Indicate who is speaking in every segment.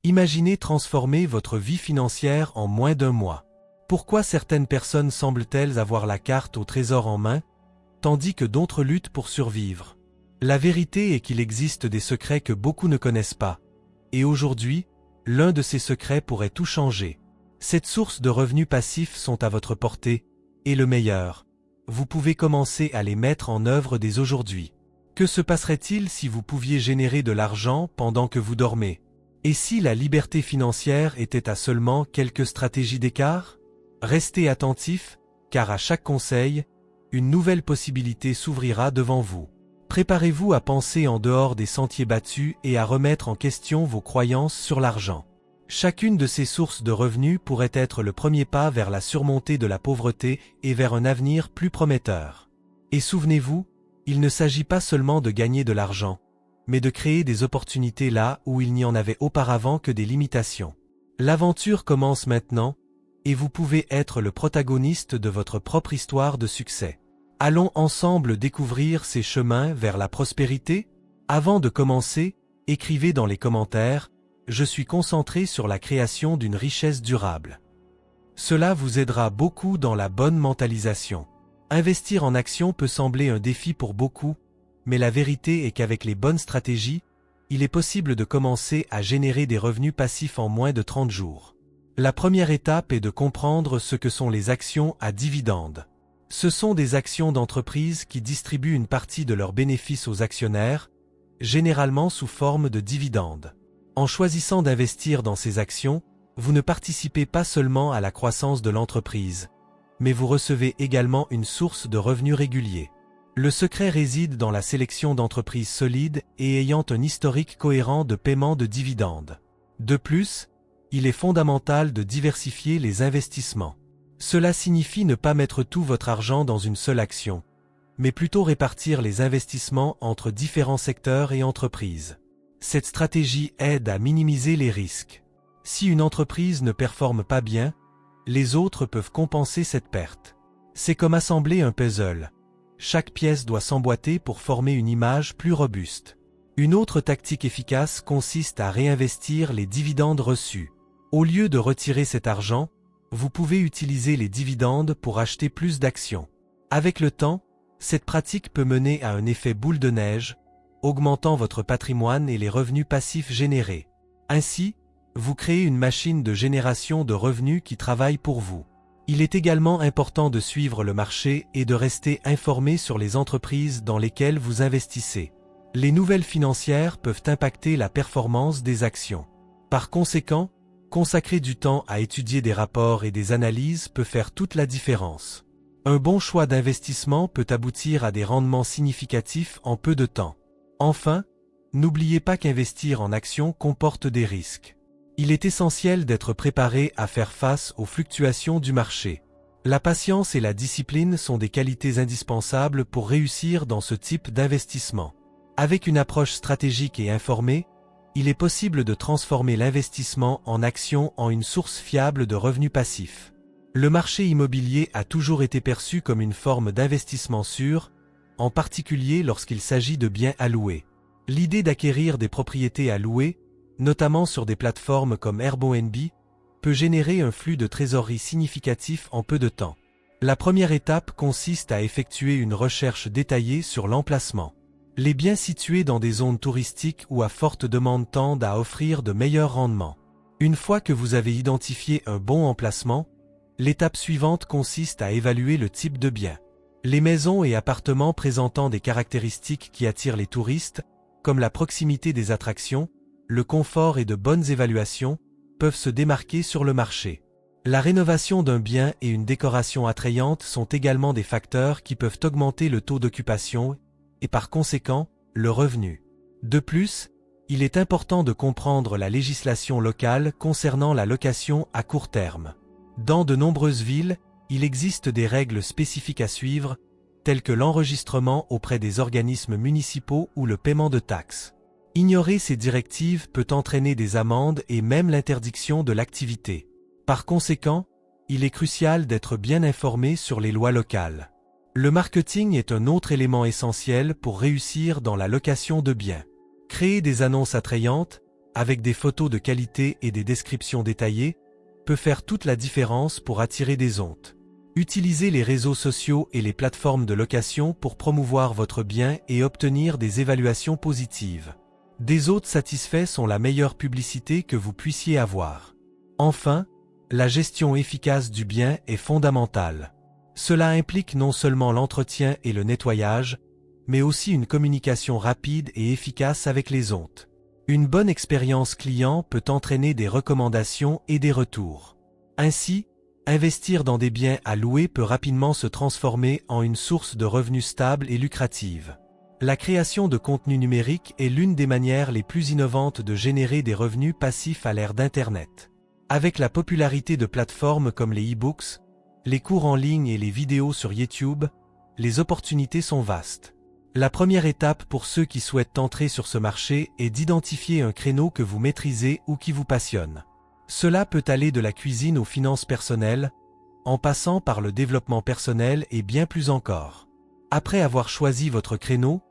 Speaker 1: Imaginez transformer votre vie financière en moins d'un mois. Pourquoi certaines personnes semblent-elles avoir la carte au trésor en main, tandis que d'autres luttent pour survivre? La vérité est qu'il existe des secrets que beaucoup ne connaissent pas. Et aujourd'hui, l'un de ces secrets pourrait tout changer. Cette source de revenus passifs sont à votre portée, et le meilleur, vous pouvez commencer à les mettre en œuvre dès aujourd'hui. Que se passerait-il si vous pouviez générer de l'argent pendant que vous dormez? Et si la liberté financière était à seulement quelques stratégies d'écart? Restez attentif, car à chaque conseil, une nouvelle possibilité s'ouvrira devant vous. Préparez-vous à penser en dehors des sentiers battus et à remettre en question vos croyances sur l'argent. Chacune de ces sources de revenus pourrait être le premier pas vers la surmontée de la pauvreté et vers un avenir plus prometteur. Et souvenez-vous, il ne s'agit pas seulement de gagner de l'argent, mais de créer des opportunités là où il n'y en avait auparavant que des limitations. L'aventure commence maintenant, et vous pouvez être le protagoniste de votre propre histoire de succès. Allons ensemble découvrir ces chemins vers la prospérité? Avant de commencer, écrivez dans les commentaires « Je suis concentré sur la création d'une richesse durable ». Cela vous aidera beaucoup dans la bonne mentalisation. Investir en actions peut sembler un défi pour beaucoup, mais la vérité est qu'avec les bonnes stratégies, il est possible de commencer à générer des revenus passifs en moins de 30 jours. La première étape est de comprendre ce que sont les actions à dividendes. Ce sont des actions d'entreprise qui distribuent une partie de leurs bénéfices aux actionnaires, généralement sous forme de dividendes. En choisissant d'investir dans ces actions, vous ne participez pas seulement à la croissance de l'entreprise, mais vous recevez également une source de revenus réguliers. Le secret réside dans la sélection d'entreprises solides et ayant un historique cohérent de paiement de dividendes. De plus, il est fondamental de diversifier les investissements. Cela signifie ne pas mettre tout votre argent dans une seule action, mais plutôt répartir les investissements entre différents secteurs et entreprises. Cette stratégie aide à minimiser les risques. Si une entreprise ne performe pas bien, les autres peuvent compenser cette perte. C'est comme assembler un puzzle. Chaque pièce doit s'emboîter pour former une image plus robuste. Une autre tactique efficace consiste à réinvestir les dividendes reçus. Au lieu de retirer cet argent, vous pouvez utiliser les dividendes pour acheter plus d'actions. Avec le temps, cette pratique peut mener à un effet boule de neige, augmentant votre patrimoine et les revenus passifs générés. Ainsi, vous créez une machine de génération de revenus qui travaille pour vous. Il est également important de suivre le marché et de rester informé sur les entreprises dans lesquelles vous investissez. Les nouvelles financières peuvent impacter la performance des actions. Par conséquent, consacrer du temps à étudier des rapports et des analyses peut faire toute la différence. Un bon choix d'investissement peut aboutir à des rendements significatifs en peu de temps. Enfin, n'oubliez pas qu'investir en actions comporte des risques. Il est essentiel d'être préparé à faire face aux fluctuations du marché. La patience et la discipline sont des qualités indispensables pour réussir dans ce type d'investissement. Avec une approche stratégique et informée, il est possible de transformer l'investissement en actions en une source fiable de revenus passifs. Le marché immobilier a toujours été perçu comme une forme d'investissement sûr, en particulier lorsqu'il s'agit de biens à louer. L'idée d'acquérir des propriétés à louer, notamment sur des plateformes comme Airbnb, peut générer un flux de trésorerie significatif en peu de temps. La première étape consiste à effectuer une recherche détaillée sur l'emplacement. Les biens situés dans des zones touristiques ou à forte demande tendent à offrir de meilleurs rendements. Une fois que vous avez identifié un bon emplacement, l'étape suivante consiste à évaluer le type de bien. Les maisons et appartements présentant des caractéristiques qui attirent les touristes, comme la proximité des attractions, le confort et de bonnes évaluations, peuvent se démarquer sur le marché. La rénovation d'un bien et une décoration attrayante sont également des facteurs qui peuvent augmenter le taux d'occupation et par conséquent, le revenu. De plus, il est important de comprendre la législation locale concernant la location à court terme. Dans de nombreuses villes, il existe des règles spécifiques à suivre, telles que l'enregistrement auprès des organismes municipaux ou le paiement de taxes. Ignorer ces directives peut entraîner des amendes et même l'interdiction de l'activité. Par conséquent, il est crucial d'être bien informé sur les lois locales. Le marketing est un autre élément essentiel pour réussir dans la location de biens. Créer des annonces attrayantes, avec des photos de qualité et des descriptions détaillées, peut faire toute la différence pour attirer des hôtes. Utilisez les réseaux sociaux et les plateformes de location pour promouvoir votre bien et obtenir des évaluations positives. Des hôtes satisfaits sont la meilleure publicité que vous puissiez avoir. Enfin, la gestion efficace du bien est fondamentale. Cela implique non seulement l'entretien et le nettoyage, mais aussi une communication rapide et efficace avec les hôtes. Une bonne expérience client peut entraîner des recommandations et des retours. Ainsi, investir dans des biens à louer peut rapidement se transformer en une source de revenus stable et lucrative. La création de contenu numérique est l'une des manières les plus innovantes de générer des revenus passifs à l'ère d'Internet. Avec la popularité de plateformes comme les e-books, les cours en ligne et les vidéos sur YouTube, les opportunités sont vastes. La première étape pour ceux qui souhaitent entrer sur ce marché est d'identifier un créneau que vous maîtrisez ou qui vous passionne. Cela peut aller de la cuisine aux finances personnelles, en passant par le développement personnel et bien plus encore. Après avoir choisi votre créneau,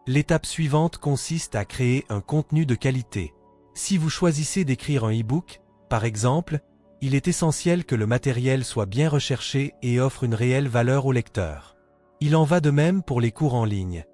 Speaker 1: l'étape suivante consiste à créer un contenu de qualité. Si vous choisissez d'écrire un e-book, par exemple, il est essentiel que le matériel soit bien recherché et offre une réelle valeur au lecteur. Il en va de même pour les cours en ligne.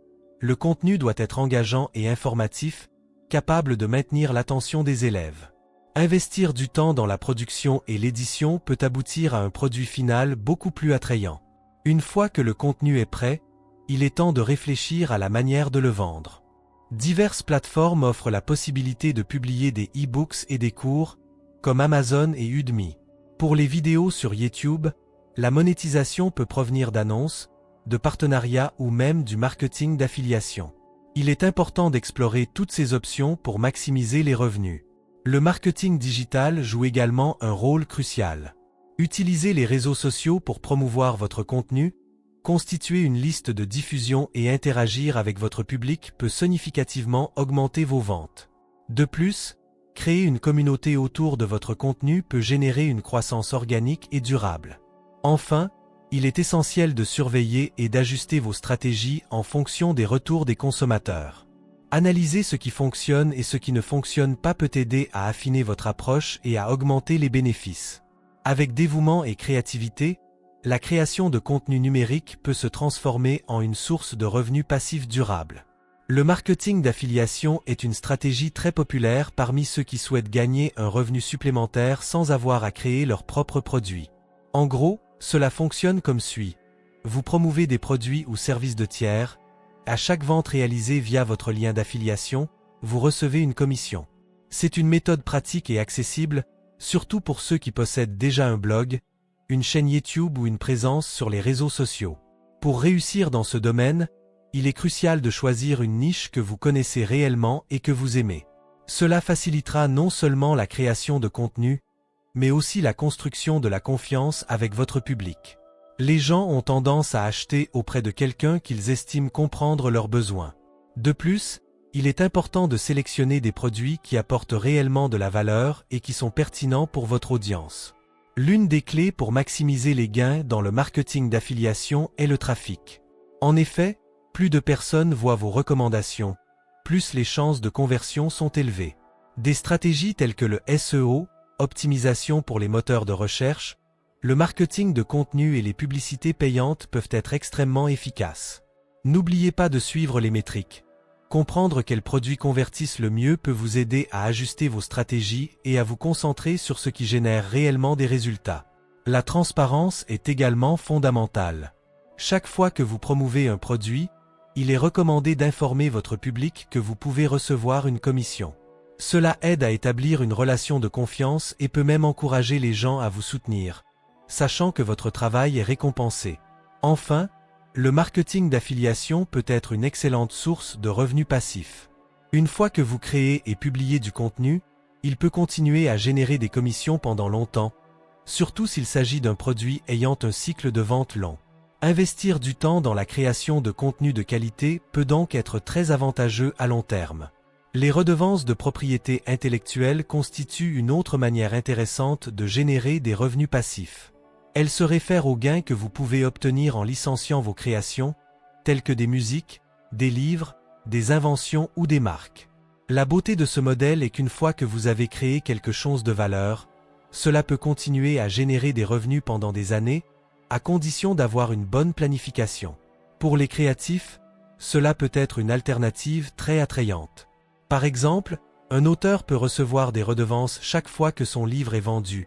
Speaker 1: Le contenu doit être engageant et informatif, capable de maintenir l'attention des élèves. Investir du temps dans la production et l'édition peut aboutir à un produit final beaucoup plus attrayant. Une fois que le contenu est prêt, il est temps de réfléchir à la manière de le vendre. Diverses plateformes offrent la possibilité de publier des e-books et des cours, comme Amazon et Udemy. Pour les vidéos sur YouTube, la monétisation peut provenir d'annonces, de partenariats ou même du marketing d'affiliation. Il est important d'explorer toutes ces options pour maximiser les revenus. Le marketing digital joue également un rôle crucial. Utilisez les réseaux sociaux pour promouvoir votre contenu, constituer une liste de diffusion et interagir avec votre public peut significativement augmenter vos ventes. De plus, créer une communauté autour de votre contenu peut générer une croissance organique et durable. Enfin, il est essentiel de surveiller et d'ajuster vos stratégies en fonction des retours des consommateurs. Analyser ce qui fonctionne et ce qui ne fonctionne pas peut aider à affiner votre approche et à augmenter les bénéfices. Avec dévouement et créativité, la création de contenu numérique peut se transformer en une source de revenus passifs durables. Le marketing d'affiliation est une stratégie très populaire parmi ceux qui souhaitent gagner un revenu supplémentaire sans avoir à créer leurs propres produits. En gros, cela fonctionne comme suit. Vous promouvez des produits ou services de tiers. À chaque vente réalisée via votre lien d'affiliation, vous recevez une commission. C'est une méthode pratique et accessible, surtout pour ceux qui possèdent déjà un blog, une chaîne YouTube ou une présence sur les réseaux sociaux. Pour réussir dans ce domaine, il est crucial de choisir une niche que vous connaissez réellement et que vous aimez. Cela facilitera non seulement la création de contenu, mais aussi la construction de la confiance avec votre public. Les gens ont tendance à acheter auprès de quelqu'un qu'ils estiment comprendre leurs besoins. De plus, il est important de sélectionner des produits qui apportent réellement de la valeur et qui sont pertinents pour votre audience. L'une des clés pour maximiser les gains dans le marketing d'affiliation est le trafic. En effet, plus de personnes voient vos recommandations, plus les chances de conversion sont élevées. Des stratégies telles que le SEO, optimisation pour les moteurs de recherche, le marketing de contenu et les publicités payantes peuvent être extrêmement efficaces. N'oubliez pas de suivre les métriques. Comprendre quels produits convertissent le mieux peut vous aider à ajuster vos stratégies et à vous concentrer sur ce qui génère réellement des résultats. La transparence est également fondamentale. Chaque fois que vous promouvez un produit, il est recommandé d'informer votre public que vous pouvez recevoir une commission. Cela aide à établir une relation de confiance et peut même encourager les gens à vous soutenir, sachant que votre travail est récompensé. Enfin, le marketing d'affiliation peut être une excellente source de revenus passifs. Une fois que vous créez et publiez du contenu, il peut continuer à générer des commissions pendant longtemps, surtout s'il s'agit d'un produit ayant un cycle de vente long. Investir du temps dans la création de contenu de qualité peut donc être très avantageux à long terme. Les redevances de propriété intellectuelle constituent une autre manière intéressante de générer des revenus passifs. Elles se réfèrent aux gains que vous pouvez obtenir en licenciant vos créations, telles que des musiques, des livres, des inventions ou des marques. La beauté de ce modèle est qu'une fois que vous avez créé quelque chose de valeur, cela peut continuer à générer des revenus pendant des années, à condition d'avoir une bonne planification. Pour les créatifs, cela peut être une alternative très attrayante. Par exemple, un auteur peut recevoir des redevances chaque fois que son livre est vendu,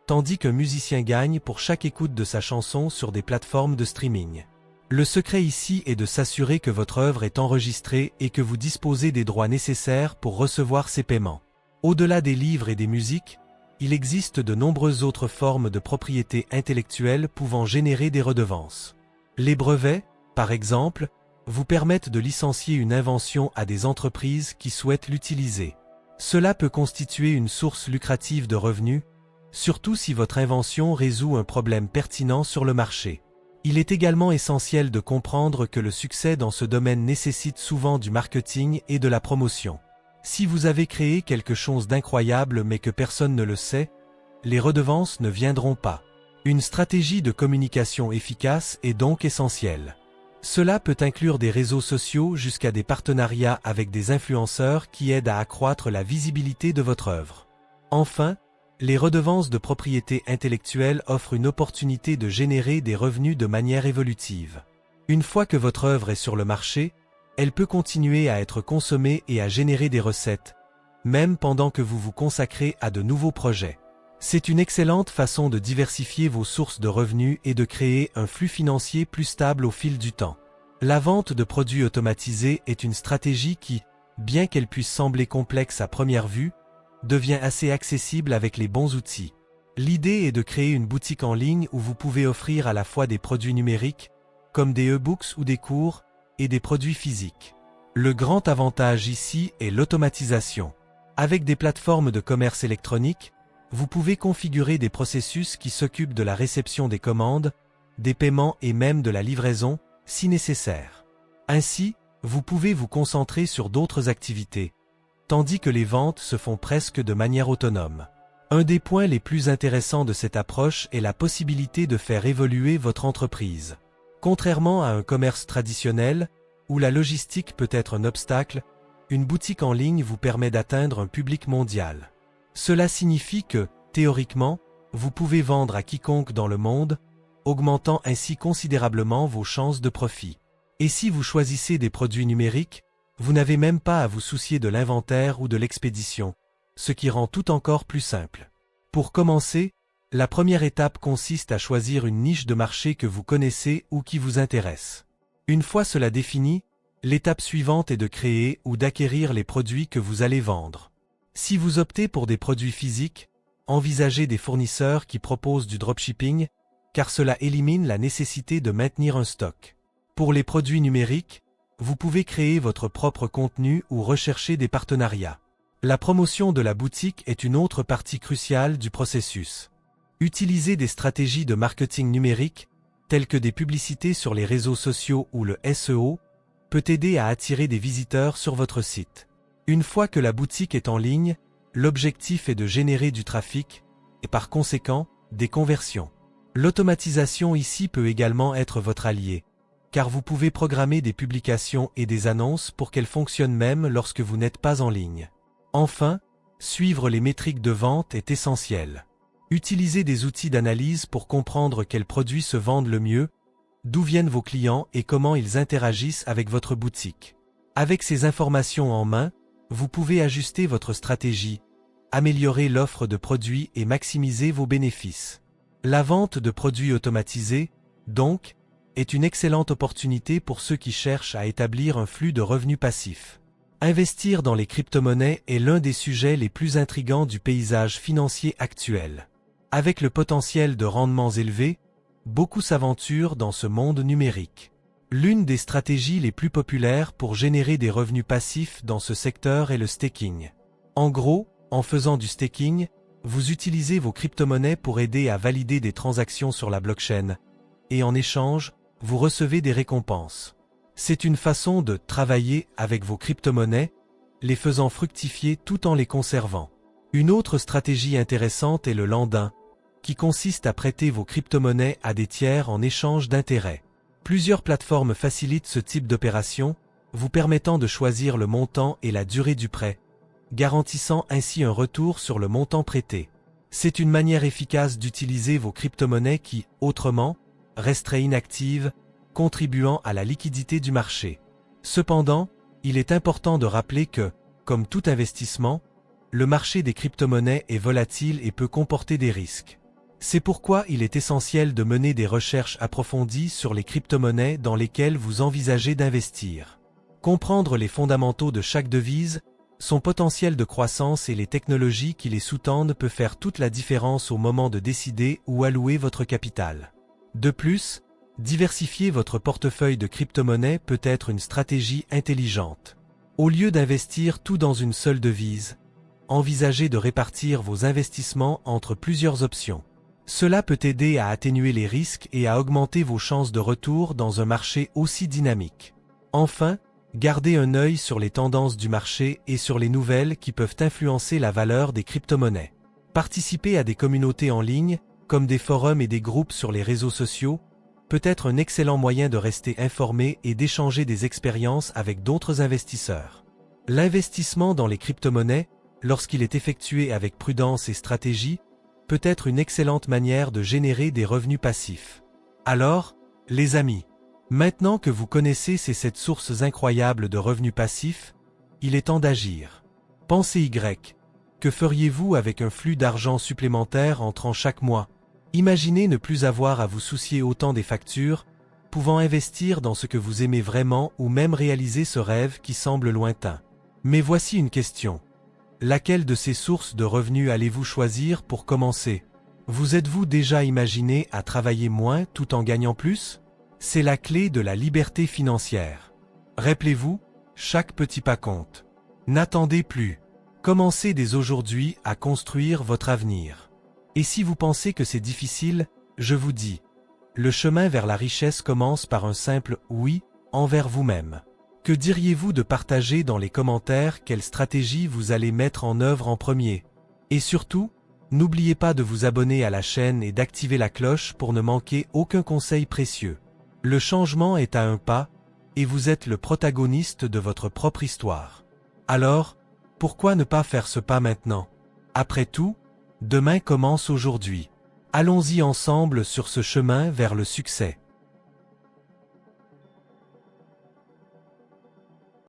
Speaker 1: tandis qu'un musicien gagne pour chaque écoute de sa chanson sur des plateformes de streaming. Le secret ici est de s'assurer que votre œuvre est enregistrée et que vous disposez des droits nécessaires pour recevoir ces paiements. Au-delà des livres et des musiques, il existe de nombreuses autres formes de propriété intellectuelle pouvant générer des redevances. Les brevets, par exemple, vous permettent de licencier une invention à des entreprises qui souhaitent l'utiliser. Cela peut constituer une source lucrative de revenus, surtout si votre invention résout un problème pertinent sur le marché. Il est également essentiel de comprendre que le succès dans ce domaine nécessite souvent du marketing et de la promotion. Si vous avez créé quelque chose d'incroyable mais que personne ne le sait, les redevances ne viendront pas. Une stratégie de communication efficace est donc essentielle. Cela peut inclure des réseaux sociaux jusqu'à des partenariats avec des influenceurs qui aident à accroître la visibilité de votre œuvre. Enfin, les redevances de propriété intellectuelle offrent une opportunité de générer des revenus de manière évolutive. Une fois que votre œuvre est sur le marché, elle peut continuer à être consommée et à générer des recettes, même pendant que vous vous consacrez à de nouveaux projets. C'est une excellente façon de diversifier vos sources de revenus et de créer un flux financier plus stable au fil du temps. La vente de produits automatisés est une stratégie qui, bien qu'elle puisse sembler complexe à première vue, devient assez accessible avec les bons outils. L'idée est de créer une boutique en ligne où vous pouvez offrir à la fois des produits numériques, comme des e-books ou des cours, et des produits physiques. Le grand avantage ici est l'automatisation. Avec des plateformes de commerce électronique, vous pouvez configurer des processus qui s'occupent de la réception des commandes, des paiements et même de la livraison, si nécessaire. Ainsi, vous pouvez vous concentrer sur d'autres activités, tandis que les ventes se font presque de manière autonome. Un des points les plus intéressants de cette approche est la possibilité de faire évoluer votre entreprise. Contrairement à un commerce traditionnel, où la logistique peut être un obstacle, une boutique en ligne vous permet d'atteindre un public mondial. Cela signifie que, théoriquement, vous pouvez vendre à quiconque dans le monde, augmentant ainsi considérablement vos chances de profit. Et si vous choisissez des produits numériques, vous n'avez même pas à vous soucier de l'inventaire ou de l'expédition, ce qui rend tout encore plus simple. Pour commencer, la première étape consiste à choisir une niche de marché que vous connaissez ou qui vous intéresse. Une fois cela défini, l'étape suivante est de créer ou d'acquérir les produits que vous allez vendre. Si vous optez pour des produits physiques, envisagez des fournisseurs qui proposent du dropshipping, car cela élimine la nécessité de maintenir un stock. Pour les produits numériques, vous pouvez créer votre propre contenu ou rechercher des partenariats. La promotion de la boutique est une autre partie cruciale du processus. Utilisez des stratégies de marketing numérique, telles que des publicités sur les réseaux sociaux ou le SEO, peut aider à attirer des visiteurs sur votre site. Une fois que la boutique est en ligne, l'objectif est de générer du trafic, et par conséquent, des conversions. L'automatisation ici peut également être votre allié, car vous pouvez programmer des publications et des annonces pour qu'elles fonctionnent même lorsque vous n'êtes pas en ligne. Enfin, suivre les métriques de vente est essentiel. Utilisez des outils d'analyse pour comprendre quels produits se vendent le mieux, d'où viennent vos clients et comment ils interagissent avec votre boutique. Avec ces informations en main, vous pouvez ajuster votre stratégie, améliorer l'offre de produits et maximiser vos bénéfices. La vente de produits automatisés, donc, est une excellente opportunité pour ceux qui cherchent à établir un flux de revenus passifs. Investir dans les crypto-monnaies est l'un des sujets les plus intrigants du paysage financier actuel. Avec le potentiel de rendements élevés, beaucoup s'aventurent dans ce monde numérique. L'une des stratégies les plus populaires pour générer des revenus passifs dans ce secteur est le staking. En gros, en faisant du staking, vous utilisez vos crypto-monnaies pour aider à valider des transactions sur la blockchain, et en échange, vous recevez des récompenses. C'est une façon de travailler avec vos crypto-monnaies, les faisant fructifier tout en les conservant. Une autre stratégie intéressante est le lending, qui consiste à prêter vos crypto-monnaies à des tiers en échange d'intérêts. Plusieurs plateformes facilitent ce type d'opération, vous permettant de choisir le montant et la durée du prêt, garantissant ainsi un retour sur le montant prêté. C'est une manière efficace d'utiliser vos crypto-monnaies qui, autrement, resteraient inactives, contribuant à la liquidité du marché. Cependant, il est important de rappeler que, comme tout investissement, le marché des crypto-monnaies est volatile et peut comporter des risques. C'est pourquoi il est essentiel de mener des recherches approfondies sur les crypto-monnaies dans lesquelles vous envisagez d'investir. Comprendre les fondamentaux de chaque devise, son potentiel de croissance et les technologies qui les sous-tendent peut faire toute la différence au moment de décider où allouer votre capital. De plus, diversifier votre portefeuille de crypto-monnaies peut être une stratégie intelligente. Au lieu d'investir tout dans une seule devise, envisagez de répartir vos investissements entre plusieurs options. Cela peut aider à atténuer les risques et à augmenter vos chances de retour dans un marché aussi dynamique. Enfin, gardez un œil sur les tendances du marché et sur les nouvelles qui peuvent influencer la valeur des crypto-monnaies. Participer à des communautés en ligne, comme des forums et des groupes sur les réseaux sociaux, peut être un excellent moyen de rester informé et d'échanger des expériences avec d'autres investisseurs. L'investissement dans les crypto-monnaies, lorsqu'il est effectué avec prudence et stratégie, peut être une excellente manière de générer des revenus passifs. Alors, les amis, maintenant que vous connaissez ces 7 sources incroyables de revenus passifs, il est temps d'agir. Pensez Y. Que feriez-vous avec un flux d'argent supplémentaire entrant chaque mois? Imaginez ne plus avoir à vous soucier autant des factures, pouvant investir dans ce que vous aimez vraiment ou même réaliser ce rêve qui semble lointain. Mais voici une question. Laquelle de ces sources de revenus allez-vous choisir pour commencer? Vous êtes-vous déjà imaginé à travailler moins tout en gagnant plus? C'est la clé de la liberté financière. Rappelez-vous, chaque petit pas compte. N'attendez plus. Commencez dès aujourd'hui à construire votre avenir. Et si vous pensez que c'est difficile, je vous dis, le chemin vers la richesse commence par un simple « oui » envers vous-même. Que diriez-vous de partager dans les commentaires quelle stratégie vous allez mettre en œuvre en premier? Et surtout, n'oubliez pas de vous abonner à la chaîne et d'activer la cloche pour ne manquer aucun conseil précieux. Le changement est à un pas, et vous êtes le protagoniste de votre propre histoire. Alors, pourquoi ne pas faire ce pas maintenant? Après tout, demain commence aujourd'hui. Allons-y ensemble sur ce chemin vers le succès.